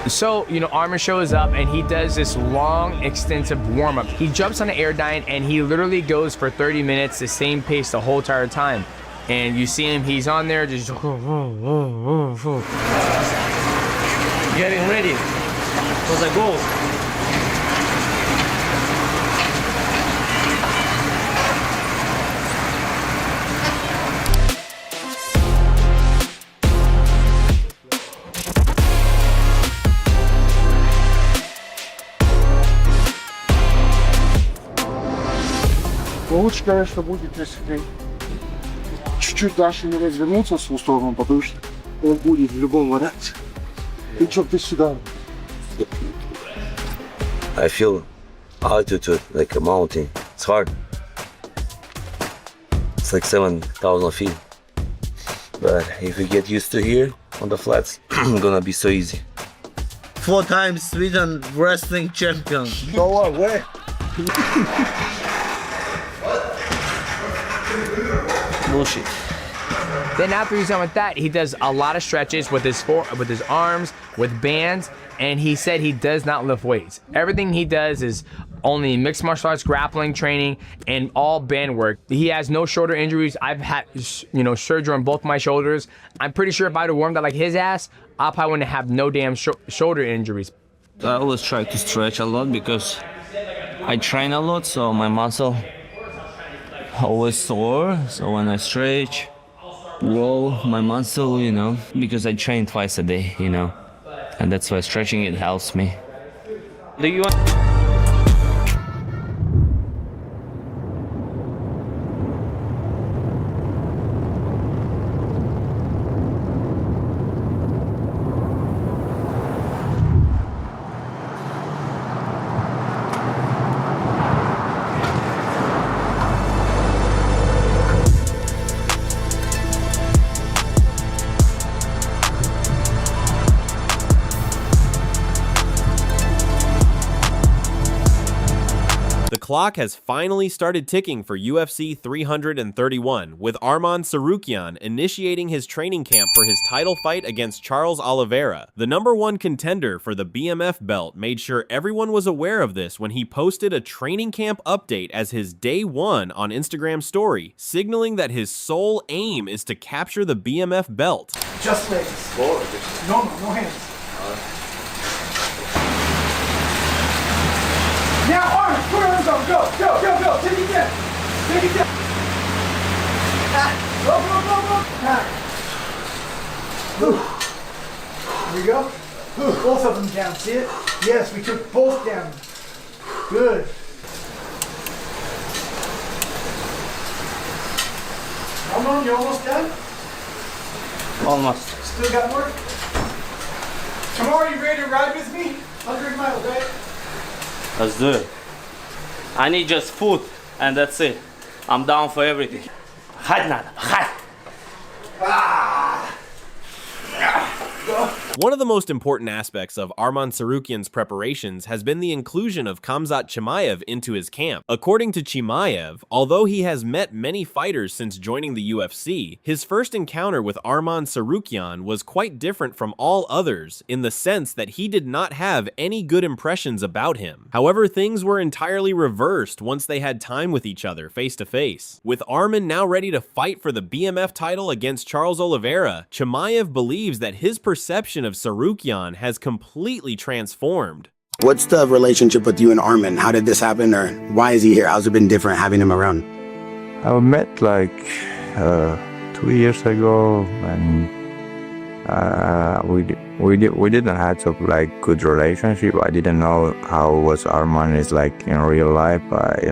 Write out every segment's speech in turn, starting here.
So, Arman shows up and he does this long, extensive warm-up. He jumps on the Airdyne and he literally goes for 30 minutes, the same pace the whole entire time. And you see him, he's on there just getting ready for the goal. Лучше, конечно, будет, если чуть-чуть дальше не развернуться в свою сторону, потому что он будет в любом варианте. И что-то сюда. I feel altitude like a mountain. It's hard. It's like 7,000 feet. But if you get used to here on the flats, it's gonna be so easy. 4 times Sweden wrestling champion. No way. Bullshit. Then after he's done with that, he does a lot of stretches with his arms, with bands, and he said he does not lift weights. Everything he does is only mixed martial arts, grappling training, and all band work. He has no shoulder injuries. I've had, surgery on both my shoulders. I'm pretty sure if I'd have warmed up like his ass, I probably wouldn't have no damn shoulder injuries. I always try to stretch a lot because I train a lot, so my muscle always sore. So when I stretch, roll my muscle, because I train twice a day, and that's why stretching it helps me. Do you want? The clock has finally started ticking for UFC 331, with Arman Tsarukyan initiating his training camp for his title fight against Charles Oliveira. The #1 contender for the BMF belt made sure everyone was aware of this when he posted a training camp update as his day 1 on Instagram story, signaling that his sole aim is to capture the BMF belt. Just legs. No hands. Now arms, put arms on, go, take it down, go, Here we go, both of them down, see it? Yes, we took both down, good. Come on, you're almost done? Almost. Still got more? Tomorrow you ready to ride with me? 100 miles, right? Let's do it. I need just food, and that's it. I'm down for everything. Hide надо, hide. One of the most important aspects of Arman Tsarukyan's preparations has been the inclusion of Khamzat Chimaev into his camp. According to Chimaev, although he has met many fighters since joining the UFC, his first encounter with Arman Tsarukyan was quite different from all others in the sense that he did not have any good impressions about him. However, things were entirely reversed once they had time with each other face to face. With Arman now ready to fight for the BMF title against Charles Oliveira, Chimaev believes that his perception of Tsarukyan has completely transformed. What's the relationship with you and Arman? How did this happen, or why is he here? How's it been different having him around? I met like 2 years ago, and we didn't have a good relationship. I didn't know how was Arman is like in real life, but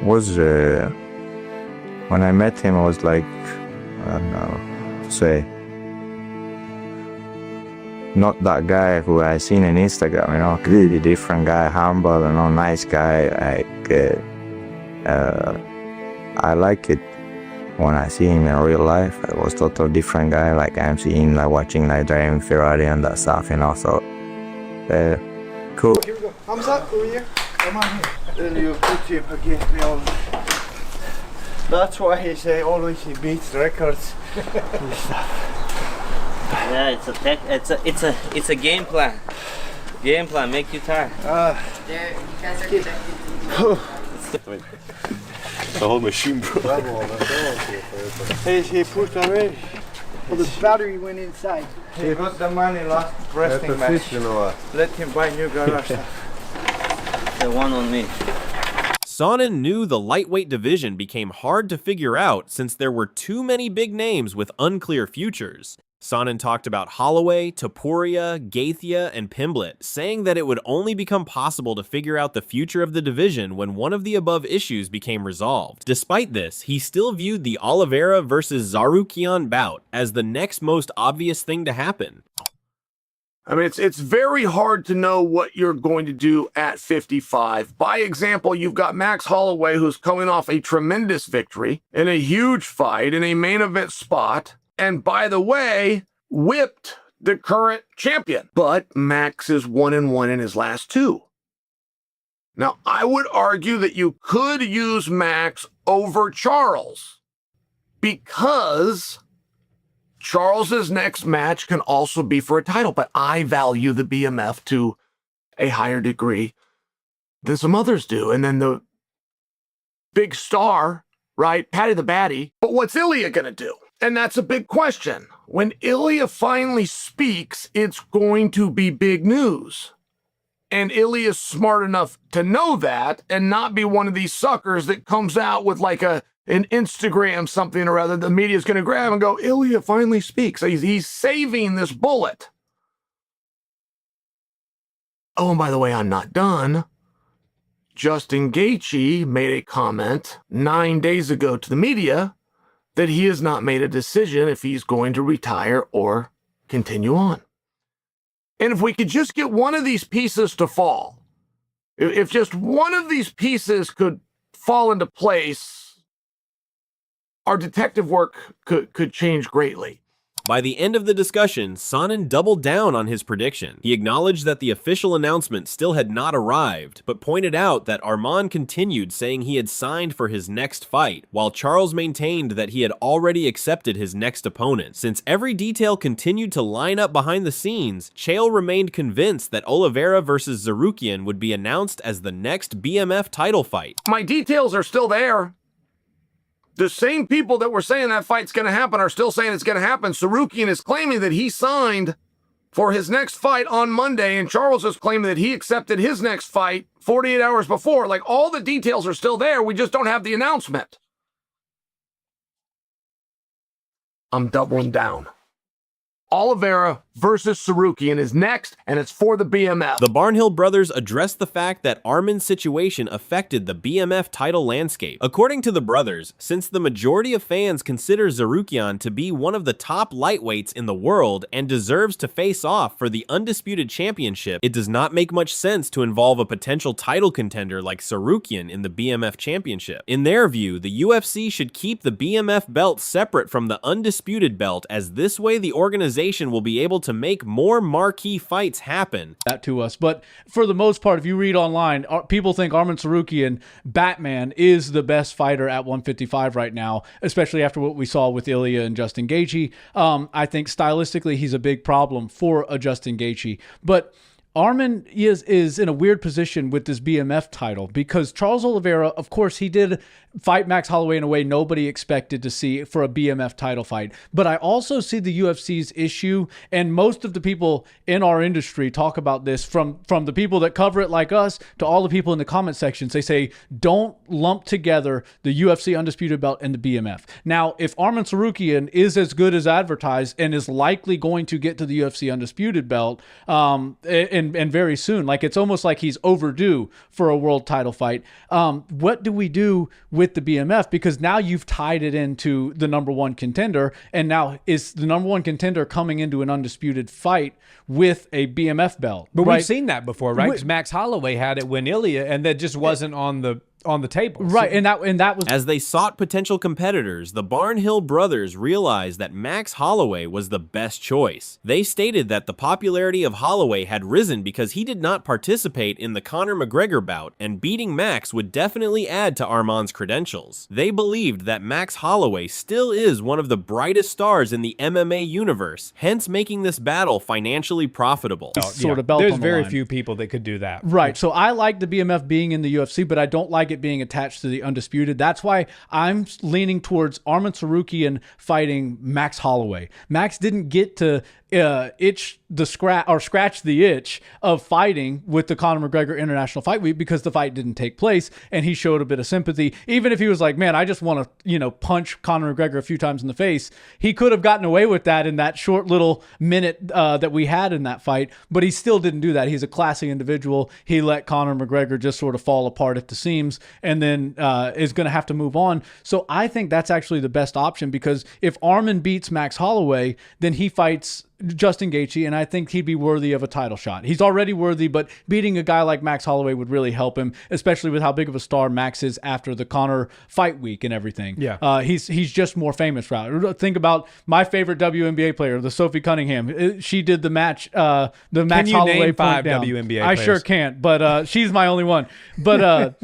was when I met him, I was like, I don't know, say, not that guy who I seen on Instagram, really different guy, humble, nice guy. I like it when I see him in real life. It was total different guy, like I'm seeing, watching, driving Ferrari and that stuff, so cool. Here we go. Thumbs up over here. Come on here. Then you put him against me all. That's why he say always he beats records and stuff. Yeah, it's a game plan. Game plan, make you tired. There, you guys are connected. The whole machine, bro. He pushed already. Well, the battery went inside. He got the money last wrestling match. Let him buy new garage stuff. The one on me. Sonnen knew the lightweight division became hard to figure out since there were too many big names with unclear futures. Sonnen talked about Holloway, Topuria, Gaethia, and Pimblett, saying that it would only become possible to figure out the future of the division when one of the above issues became resolved. Despite this, he still viewed the Oliveira versus Tsarukyan bout as the next most obvious thing to happen. I mean, it's very hard to know what you're going to do at 55. By example, you've got Max Holloway, who's coming off a tremendous victory in a huge fight in a main event spot. And by the way, whipped the current champion. But Max is 1-1 in his last 2. Now, I would argue that you could use Max over Charles because Charles's next match can also be for a title, but I value the BMF to a higher degree than some others do. And then the big star, right? Patty the Batty. But what's Ilya going to do? And that's a big question. When Ilya finally speaks, it's going to be big news. And Ilya's smart enough to know that and not be one of these suckers that comes out with like an Instagram something or other. The media's going to grab and go, Ilya finally speaks. He's saving this bullet. Oh, and by the way, I'm not done. Justin Gaethje made a comment 9 days ago to the media that he has not made a decision if he's going to retire or continue on. And if we could just get one of these pieces to fall, if just one of these pieces could fall into place, our detective work could change greatly. By the end of the discussion, Sonnen doubled down on his prediction. He acknowledged that the official announcement still had not arrived, but pointed out that Arman continued saying he had signed for his next fight, while Charles maintained that he had already accepted his next opponent. Since every detail continued to line up behind the scenes, Chael remained convinced that Oliveira versus Tsarukyan would be announced as the next BMF title fight. My details are still there. The same people that were saying that fight's going to happen are still saying it's going to happen. Tsarukyan is claiming that he signed for his next fight on Monday, and Charles is claiming that he accepted his next fight 48 hours before. Like, all the details are still there. We just don't have the announcement. I'm doubling down. Oliveira versus Tsarukyan is next, and it's for the BMF. The Barnhill brothers addressed the fact that Arman's situation affected the BMF title landscape. According to the brothers, since the majority of fans consider Tsarukyan to be one of the top lightweights in the world and deserves to face off for the undisputed championship, it does not make much sense to involve a potential title contender like Tsarukyan in the BMF championship. In their view, the UFC should keep the BMF belt separate from the undisputed belt, as this way the organization will be able to make more marquee fights happen. That to us, but for the most part, if you read online, people think Arman Tsarukyan, Batman, is the best fighter at 155 right now, especially after what we saw with Ilya and Justin Gaethje. I think stylistically he's a big problem for a Justin Gaethje, but Arman is in a weird position with this BMF title because Charles Oliveira, of course, he did fight Max Holloway in a way nobody expected to see for a BMF title fight. But I also see the UFC's issue, and most of the people in our industry talk about this, from the people that cover it like us to all the people in the comment sections. They say, don't lump together the UFC Undisputed Belt and the BMF. Now, if Arman Tsarukyan is as good as advertised and is likely going to get to the UFC Undisputed Belt, and very soon, like it's almost like he's overdue for a world title fight. What do we do with the BMF? Because now you've tied it into the number one contender, and now is the number one contender coming into an undisputed fight with a BMF belt. But right? we've seen that before, right? Because Max Holloway had it when Ilya, and that just wasn't on the on the table. Right, and that was As they sought potential competitors, the Barnhill brothers realized that Max Holloway was the best choice. They stated that the popularity of Holloway had risen because he did not participate in the Conor McGregor bout, and beating Max would definitely add to Arman's credentials. They believed that Max Holloway still is one of the brightest stars in the MMA universe, hence making this battle financially profitable. sort of belt There's on the very line. few people that could do that. Right. So I like the BMF being in the UFC, but I don't like it being attached to the Undisputed. That's why I'm leaning towards Arman Tsarukyan fighting Max Holloway. Max didn't get to scratch the itch of fighting with the Conor McGregor International Fight Week because the fight didn't take place, and he showed a bit of sympathy. Even if he was like, man, I just want to, punch Conor McGregor a few times in the face, he could have gotten away with that in that short little minute that we had in that fight, but he still didn't do that. He's a classy individual. He let Conor McGregor just sort of fall apart at the seams, and then is going to have to move on. So I think that's actually the best option, because if Arman beats Max Holloway, then he fights Justin Gaethje, and I think he'd be worthy of a title shot. He's already worthy, but beating a guy like Max Holloway would really help him, especially with how big of a star Max is after the Conor fight week and everything. Yeah. He's just more famous. Think about my favorite WNBA player, the Sophie Cunningham. She did the match, the Max Holloway name 5 down. WNBA I players? sure can't, but she's my only one. But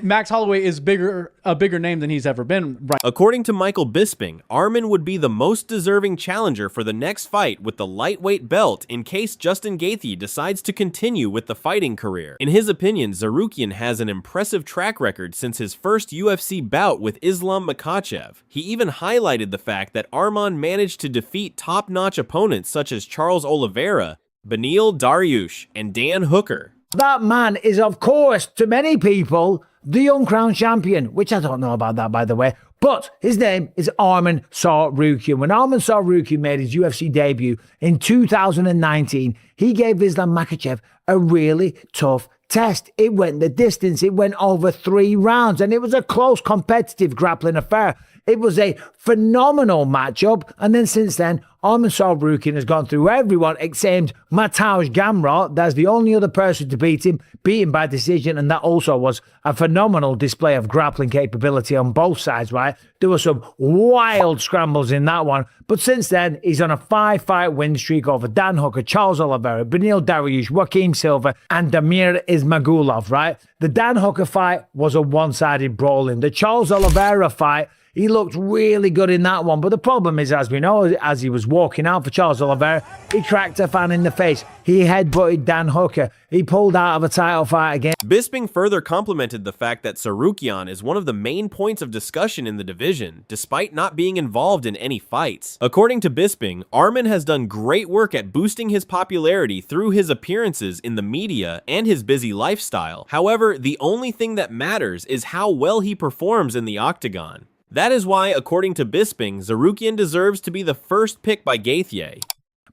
Max Holloway is a bigger name than he's ever been. Right. According to Michael Bisping, Arman would be the most deserving challenger for the next fight with the lightweight belt in case Justin Gaethje decides to continue with the fighting career. In his opinion, Tsarukyan has an impressive track record since his first UFC bout with Islam Makhachev. He even highlighted the fact that Arman managed to defeat top-notch opponents such as Charles Oliveira, Beneil Dariush, and Dan Hooker. That man is, of course, to many people, the uncrowned champion, which I don't know about that, by the way. But his name is Arman Tsarukyan. When Arman Tsarukyan made his UFC debut in 2019, he gave Islam Makhachev a really tough test. It went the distance. It went over 3 rounds, and it was a close, competitive grappling affair. It was a phenomenal matchup, and then since then, Arman Tsarukyan has gone through everyone except Mateusz Gamrot. That's the only other person to beat him by decision, and that also was a phenomenal display of grappling capability on both sides, right? There were some wild scrambles in that one, but since then, he's on a 5-fight win streak over Dan Hooker, Charles Oliveira, Beneil Dariush, Joaquim Silva, and Damir Ismagulov, right? The Dan Hooker fight was a one-sided brawling. The Charles Oliveira fight, he looked really good in that one. But the problem is, as we know, as he was walking out for Charles Oliveira, he cracked a fan in the face. He headbutted Dan Hooker. He pulled out of a title fight again. Bisping further complimented the fact that Tsarukyan is one of the main points of discussion in the division, despite not being involved in any fights. According to Bisping, Arman has done great work at boosting his popularity through his appearances in the media and his busy lifestyle. However, the only thing that matters is how well he performs in the octagon. That is why, according to Bisping, Tsarukyan deserves to be the first pick by Gaethje.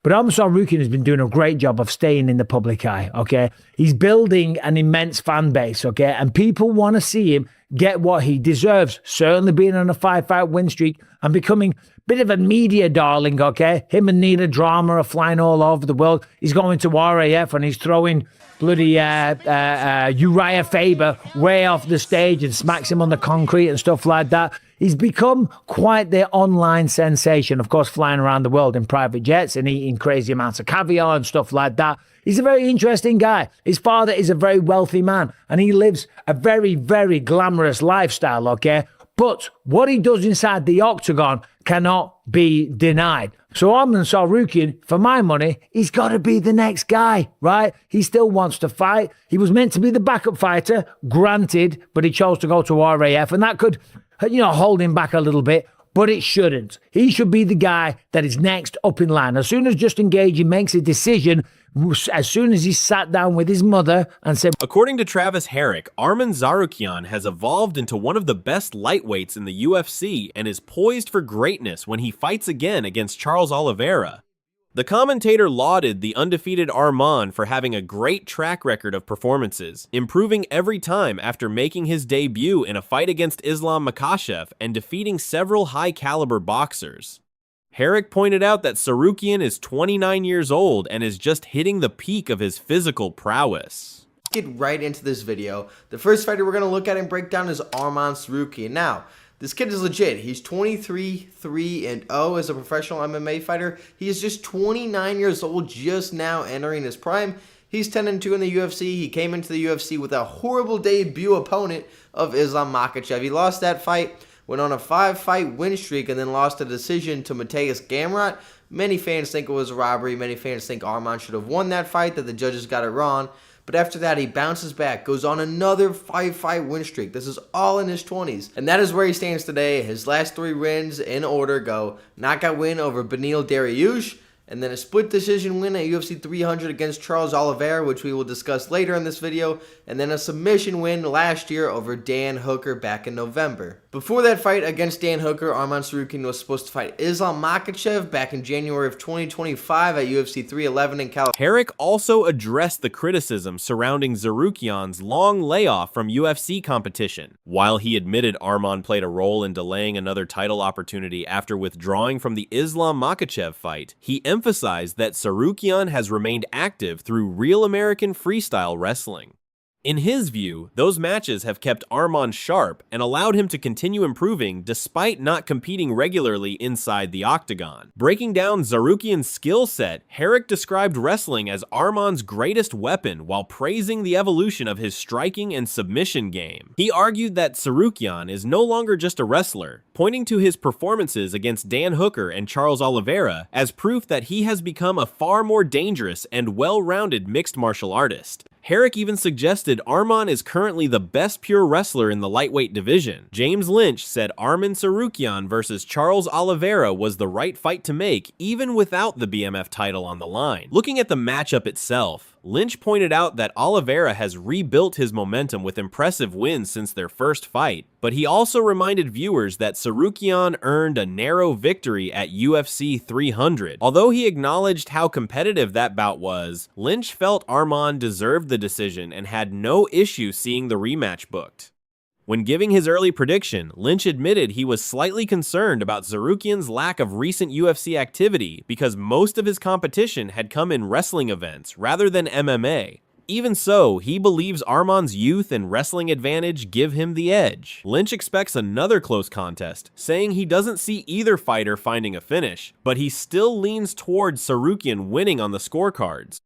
But Arman Tsarukyan has been doing a great job of staying in the public eye, okay? He's building an immense fan base, okay? And people want to see him get what he deserves. Certainly being on a 5-fight win streak and becoming a bit of a media darling, okay? Him and Nina Drama are flying all over the world. He's going to RAF and he's throwing bloody Uriah Faber way off the stage and smacks him on the concrete and stuff like that. He's become quite the online sensation, of course, flying around the world in private jets and eating crazy amounts of caviar and stuff like that. He's a very interesting guy. His father is a very wealthy man and he lives a very, very glamorous lifestyle, okay? But what he does inside the octagon cannot be denied. So Arman Tsarukyan, for my money, he's got to be the next guy, right? He still wants to fight. He was meant to be the backup fighter, granted, but he chose to go to RAF, and that could, hold him back a little bit, but it shouldn't. He should be the guy that is next up in line. As soon as Justin Gaethje makes a decision, as soon as he sat down with his mother and said... According to Travis Herrick, Arman Tsarukyan has evolved into one of the best lightweights in the UFC and is poised for greatness when he fights again against Charles Oliveira. The commentator lauded the undefeated Arman for having a great track record of performances, improving every time after making his debut in a fight against Islam Makhachev and defeating several high-caliber boxers. Herrick pointed out that Tsarukyan is 29 years old and is just hitting the peak of his physical prowess. get right into this video. The first fighter we're going to look at and break down is Arman Tsarukyan. Now, this kid is legit. He's 23-3-0 as a professional MMA fighter. He is just 29 years old, just now entering his prime. He's 10-2 in the UFC. He came into the UFC with a horrible debut opponent of Islam Makhachev. He lost that fight, went on a 5-fight win streak, and then lost a decision to Mateusz Gamrot. Many fans think it was a robbery. Many fans think Arman should have won that fight, that the judges got it wrong. But after that, he bounces back, goes on another 5-fight win streak. This is all in his 20s. And that is where he stands today. His last 3 wins in order go knockout win over Beneil Dariush, and then a split decision win at UFC 300 against Charles Oliveira, which we will discuss later in this video, and then a submission win last year over Dan Hooker back in November. Before that fight against Dan Hooker, Arman Tsarukyan was supposed to fight Islam Makhachev back in January of 2025 at UFC 311 in California. Herrick also addressed the criticism surrounding Tsarukyan's long layoff from UFC competition. While he admitted Arman played a role in delaying another title opportunity after withdrawing from the Islam Makhachev fight, he emphasized that Tsarukyan has remained active through Real American Freestyle Wrestling. In his view, those matches have kept Arman sharp and allowed him to continue improving despite not competing regularly inside the octagon. Breaking down Tsarukyan's skill set, Herrick described wrestling as Arman's greatest weapon while praising the evolution of his striking and submission game. He argued that Tsarukyan is no longer just a wrestler, pointing to his performances against Dan Hooker and Charles Oliveira as proof that he has become a far more dangerous and well-rounded mixed martial artist. Herrick even suggested Arman is currently the best pure wrestler in the lightweight division. James Lynch said Arman Tsarukyan versus Charles Oliveira was the right fight to make, even without the BMF title on the line. Looking at the matchup itself, Lynch pointed out that Oliveira has rebuilt his momentum with impressive wins since their first fight, but he also reminded viewers that Tsarukyan earned a narrow victory at UFC 300. Although he acknowledged how competitive that bout was, Lynch felt Arman deserved the decision and had no issue seeing the rematch booked. When giving his early prediction, Lynch admitted he was slightly concerned about Tsarukyan's lack of recent UFC activity because most of his competition had come in wrestling events rather than MMA. Even so, he believes Arman's youth and wrestling advantage give him the edge. Lynch expects another close contest, saying he doesn't see either fighter finding a finish, but he still leans towards Tsarukyan winning on the scorecards.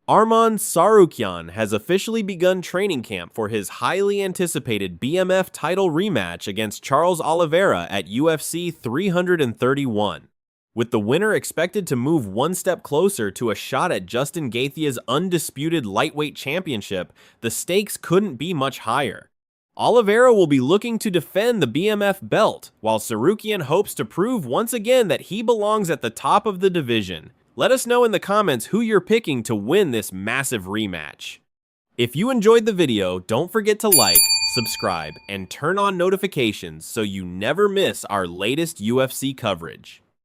Arman Tsarukyan has officially begun training camp for his highly anticipated BMF title rematch against Charles Oliveira at UFC 331. With the winner expected to move one step closer to a shot at Justin Gaethje's undisputed lightweight championship, the stakes couldn't be much higher. Oliveira will be looking to defend the BMF belt, while Tsarukyan hopes to prove once again that he belongs at the top of the division. Let us know in the comments who you're picking to win this massive rematch. If you enjoyed the video, don't forget to like, subscribe, and turn on notifications so you never miss our latest UFC coverage.